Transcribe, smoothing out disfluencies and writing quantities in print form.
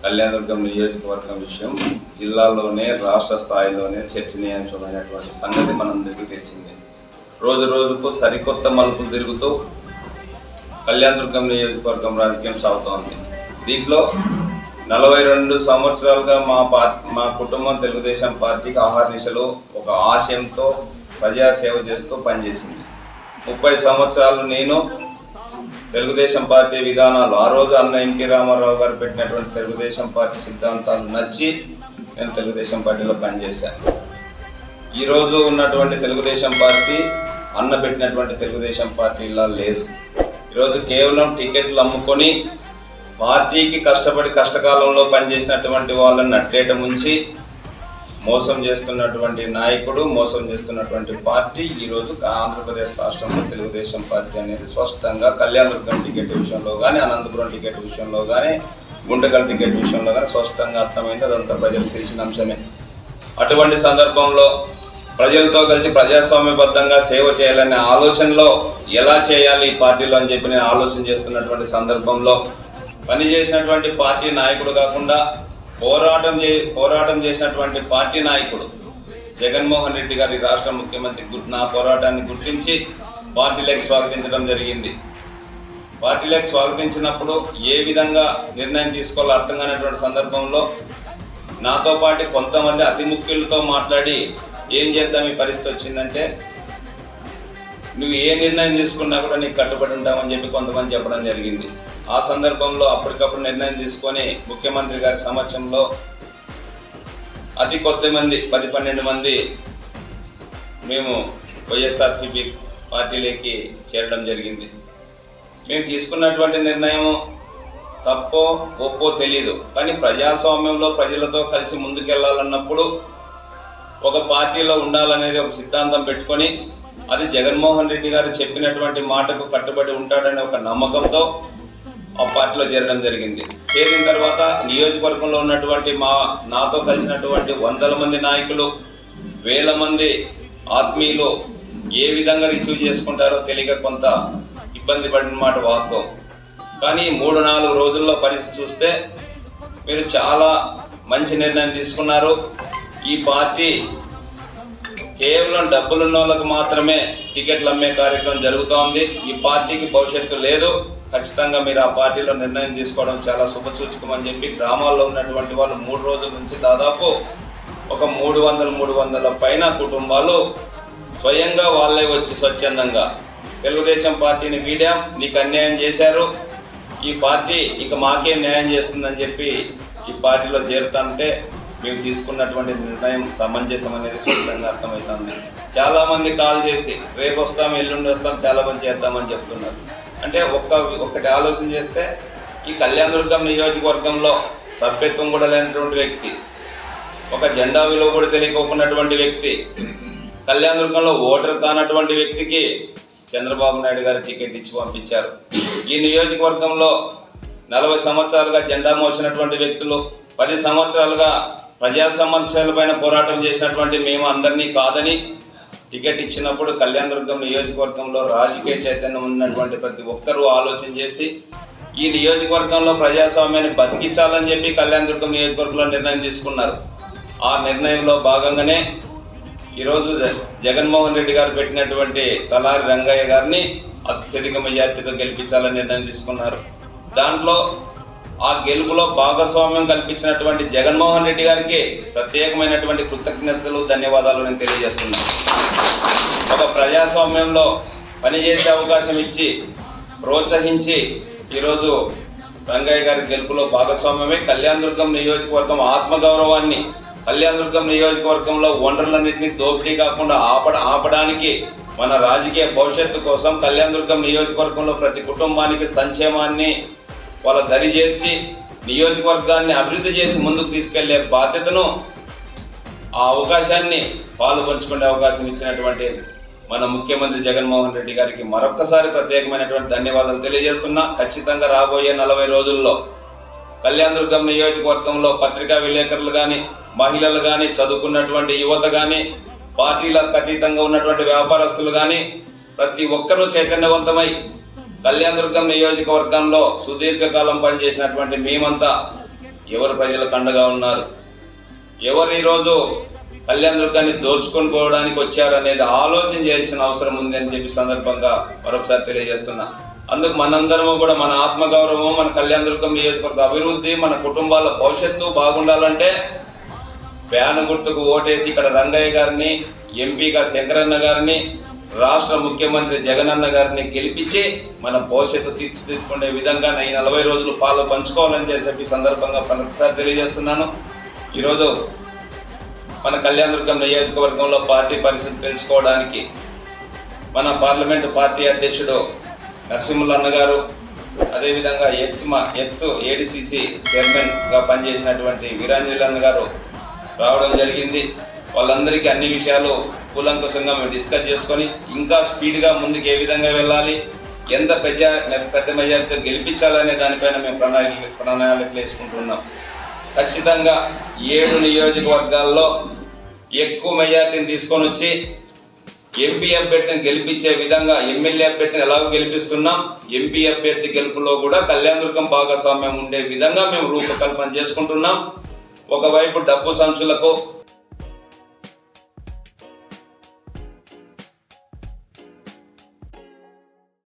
కళ్యాణదుర్గం నియోజకవర్గం విషయం జిల్లాలోనే రాష్ట్ర స్థాయిలోనే చర్చనీయాంశమైనటువంటి సంగతి మనందరికీ తెలిసిందే. రోజు రోజుకు సరికొత్త మలుపులు తిరుగుతూ కళ్యాణదుర్గం నియోజకవర్గం రాజకీయం సాగుతోంది. దీంట్లో 42 సంవత్సరాలుగా మా కుటుంబం తెలుగుదేశం పార్టీకి ఆహర్నిశలు ఒక ఆశయంతో ప్రజాసేవ చేస్తూ పనిచేసింది. 30 సంవత్సరాలు నేను తెలుగుదేశం పార్టీ విధానాలు, ఆ రోజు అన్న ఎన్టీ రామారావు గారు పెట్టినటువంటి తెలుగుదేశం పార్టీ సిద్ధాంతాలు నచ్చి నేను తెలుగుదేశం పార్టీలో పనిచేశాను. ఈరోజు ఉన్నటువంటి తెలుగుదేశం పార్టీ అన్న పెట్టినటువంటి తెలుగుదేశం పార్టీలా లేదు. ఈరోజు కేవలం టికెట్లు అమ్ముకొని పార్టీకి కష్టపడి కష్టకాలంలో పనిచేసినటువంటి వాళ్ళని నట్టేట ముంచి మోసం చేస్తున్నటువంటి నాయకుడు, మోసం చేస్తున్నటువంటి పార్టీ ఈరోజు ఆంధ్రప్రదేశ్ రాష్ట్రంలో తెలుగుదేశం పార్టీ అనేది స్పష్టంగా కళ్యాణదుర్గం టికెట్ విషయంలో కానీ, అనంతపురం టికెట్ విషయంలో కానీ, గుంటకల్ టికెట్ విషయంలో కానీ స్పష్టంగా అర్థమైంది. అదంతా ప్రజలకు తెలిసిన అంశమే. అటువంటి సందర్భంలో ప్రజలతో కలిసి ప్రజాస్వామ్యబద్ధంగా సేవ చేయాలనే ఆలోచనలో ఎలా చేయాలి ఈ పార్టీలో అని చెప్పి నేను ఆలోచన చేస్తున్నటువంటి సందర్భంలో పనిచేసినటువంటి పార్టీ నాయకుడు కాకుండా పోరాటం చేసినటువంటి పార్టీ నాయకుడు జగన్మోహన్ రెడ్డి గారి రాష్ట్ర ముఖ్యమంత్రి నా పోరాటాన్ని గుర్తించి పార్టీలోకి స్వాగతించడం జరిగింది. పార్టీలోకి స్వాగతించినప్పుడు ఏ విధంగా నిర్ణయం తీసుకోవాలో అర్థం కానటువంటి సందర్భంలో నాతో పాటు కొంతమంది అతి ముఖ్యులతో మాట్లాడి ఏం చేద్దాం ఈ పరిస్థితి వచ్చిందంటే, నువ్వు ఏ నిర్ణయం తీసుకున్నా కూడా నీకు కట్టుబడి ఉంటామని చెప్పి కొంతమంది చెప్పడం జరిగింది. ఆ సందర్భంలో అప్పటికప్పుడు నిర్ణయం తీసుకొని ముఖ్యమంత్రి గారి సమక్షంలో అతి కొద్ది మంది 10-12 మంది మేము వైఎస్ఆర్సీపీ పార్టీలోకి చేరడం జరిగింది. మేము తీసుకున్నటువంటి నిర్ణయం తప్పో ఒప్పో తెలియదు, కానీ ప్రజాస్వామ్యంలో ప్రజలతో కలిసి ముందుకెళ్లాలన్నప్పుడు ఒక పార్టీలో ఉండాలనేది ఒక సిద్ధాంతం పెట్టుకొని అది జగన్మోహన్ రెడ్డి గారు చెప్పినటువంటి మాటకు కట్టుబడి ఉంటాడనే ఒక నమ్మకంతో ఆ పార్టీలో చేరడం జరిగింది. చేరిన తర్వాత నియోజకవర్గంలో ఉన్నటువంటి నాతో కలిసినటువంటి 100 మంది నాయకులు, 1000 మంది ఆత్మీయులు ఏ విధంగా రిసీవ్ చేసుకుంటారో తెలియక కొంత ఇబ్బంది పడిన మాట వాస్తవం. కానీ 3-4 రోజుల్లో పరిస్థితి చూస్తే మీరు చాలా మంచి నిర్ణయం తీసుకున్నారు. ఈ పార్టీ కేవలం డబ్బులున్న వాళ్ళకు మాత్రమే టికెట్లు అమ్మే కార్యక్రమం జరుగుతోంది. ఈ పార్టీకి భవిష్యత్తు లేదు. ఖచ్చితంగా మీరు ఆ పార్టీలో నిర్ణయం తీసుకోవడం చాలా శుభసూచకమని చెప్పి గ్రామాల్లో ఉన్నటువంటి వాళ్ళు 3 రోజుల నుంచి దాదాపు ఒక 300 పైన కుటుంబాలు స్వయంగా వాళ్ళే వచ్చి స్వచ్ఛందంగా తెలుగుదేశం పార్టీని వీడాం, నీకు అన్యాయం చేశారు, ఈ పార్టీ ఇక మాకేం న్యాయం చేస్తుందని చెప్పి ఈ పార్టీలో చేరుతుంటే మేము తీసుకున్నటువంటి నిర్ణయం సమంజసం అనేది స్పష్టంగా అర్థమవుతుంది. చాలా మంది కాల్ చేసి రేపు వస్తాం, ఎల్లుండి వస్తాం, చాలా మంది చేద్దామని చెప్తున్నారు. అంటే ఒక్కటి ఆలోచన చేస్తే ఈ కళ్యాణదుర్గం నియోజకవర్గంలో సభ్యత్వం కూడా లేనటువంటి వ్యక్తి, ఒక జెండా విలువ కూడా తెలియకోకున్నటువంటి వ్యక్తి, కళ్యాణదుర్గంలో ఓటర్ కానటువంటి వ్యక్తికి చంద్రబాబు నాయుడు గారు టికెట్ ఇచ్చి పంపించారు. ఈ నియోజకవర్గంలో 40 సంవత్సరాలుగా జెండా మోసినటువంటి వ్యక్తులు, 10 సంవత్సరాలుగా ప్రజా సమస్యలపైన పోరాటం చేసినటువంటి మేము అందరినీ కాదని టికెట్ ఇచ్చినప్పుడు కళ్యాణదుర్గం నియోజకవర్గంలో రాజకీయ చైతన్యం ఉన్నటువంటి ప్రతి ఒక్కరూ ఆలోచన చేసి ఈ నియోజకవర్గంలో ప్రజాస్వామ్యాన్ని బతికించాలని చెప్పి కళ్యాణదుర్గం నియోజకవర్గంలో నిర్ణయం తీసుకున్నారు. ఆ నిర్ణయంలో భాగంగానే ఈరోజు జగన్మోహన్ రెడ్డి గారు పెట్టినటువంటి తలారి రంగయ్య గారిని అత్యధిక మెజార్టీతో గెలిపించాలని నిర్ణయం తీసుకున్నారు. దాంట్లో ఆ గెలుపులో భాగస్వామ్యం కల్పించినటువంటి జగన్మోహన్ రెడ్డి గారికి ప్రత్యేకమైనటువంటి కృతజ్ఞతలు, ధన్యవాదాలు నేను తెలియజేస్తున్నాను. ఒక ప్రజాస్వామ్యంలో పనిచేసే అవకాశం ఇచ్చి ప్రోత్సహించి ఈరోజు రంగయ్య గారి గెలుపులో భాగస్వామ్యమే కళ్యాణదుర్గం నియోజకవర్గం ఆత్మగౌరవాన్ని, కళ్యాణదుర్గం నియోజకవర్గంలో వనరులన్నింటినీ దోపిడీ కాకుండా ఆపడానికి మన రాజకీయ భవిష్యత్తు కోసం కళ్యాణదుర్గం నియోజకవర్గంలో ప్రతి కుటుంబానికి సంక్షేమాన్ని వాళ్ళ దరి చేసి నియోజకవర్గాన్ని అభివృద్ధి చేసి ముందుకు తీసుకెళ్లే బాధ్యతను, ఆ అవకాశాన్ని పాలు పంచుకునే అవకాశం ఇచ్చినటువంటి మన ముఖ్యమంత్రి జగన్మోహన్ రెడ్డి గారికి మరొక్కసారి ప్రత్యేకమైనటువంటి ధన్యవాదాలు తెలియజేస్తున్నా. ఖచ్చితంగా రాబోయే 40 రోజుల్లో కళ్యాణదుర్గం నియోజకవర్గంలో పత్రికా విలేకరులు కానీ, మహిళలు కానీ, చదువుకున్నటువంటి యువత కానీ, పార్టీలకు అతీతంగా ఉన్నటువంటి వ్యాపారస్తులు కానీ ప్రతి ఒక్కరూ చైతన్యవంతమై కళ్యాణదుర్గం నియోజకవర్గంలో సుదీర్ఘకాలం పనిచేసినటువంటి మేమంతా ఎవరు ప్రజలకు అండగా ఉన్నారు, ఎవరు ఈరోజు కళ్యాణ దుర్గాన్ని దోచుకొని పోవడానికి వచ్చారనేది ఆలోచన చేయాల్సిన అవసరం ఉంది అని చెప్పి సందర్భంగా మరొకసారి తెలియజేస్తున్నా. అందుకు మనందరము కూడా మన ఆత్మగౌరవం, మన కళ్యాణ దుర్గం నియోజకవర్గ అభివృద్ధి, మన కుటుంబాల భవిష్యత్తు బాగుండాలంటే ఫ్యాన్ గుర్తుకు ఓటేసి ఇక్కడ రంగయ్య గారిని, ఎంపీగా శంకరన్న గారిని, రాష్ట్ర ముఖ్యమంత్రి జగనన్న గారిని గెలిపించి మన భవిష్యత్తు తీర్చిదిద్దుకునే విధంగా ఈ 40 రోజులు పాలు పంచుకోవాలని చెప్పి సందర్భంగా మరొకసారి తెలియజేస్తున్నాను. ఈరోజు మన కళ్యాణ దుర్గం నియోజకవర్గంలో పార్టీ పరిస్థితి తెలుసుకోవడానికి మన పార్లమెంటు పార్టీ అధ్యక్షుడు నరసింహులు అన్న గారు, అదేవిధంగా ఎక్స్ ఏడిసిసి చైర్మన్గా పనిచేసినటువంటి వీరాంజలి అన్న గారు రావడం జరిగింది. వాళ్ళందరికీ అన్ని విషయాలు కూలంకషంగా మేము డిస్కస్ చేసుకొని ఇంకా స్పీడ్గా ముందుకు ఏ విధంగా వెళ్ళాలి, ఎంత పెద్ద మెజారిటీతో గెలిపించాలనే దానిపైన మేము ప్రణాళికలు వేసుకుంటున్నాం. ఖచ్చితంగా 7 నియోజకవర్గాల్లో ఎక్కువ మెజారిటీని తీసుకొని వచ్చి ఎంపీ అభ్యర్థిని గెలిపించే విధంగా ఎమ్మెల్యే అభ్యర్థిని ఎలాగో గెలిపిస్తున్నాం, ఎంపీ అభ్యర్థి గెలుపులో కూడా కళ్యాణ దుర్గం భాగస్వామ్యం ఉండే విధంగా మేము రూపకల్పన చేసుకుంటున్నాం. ఒకవైపు డబ్బు సంచులకు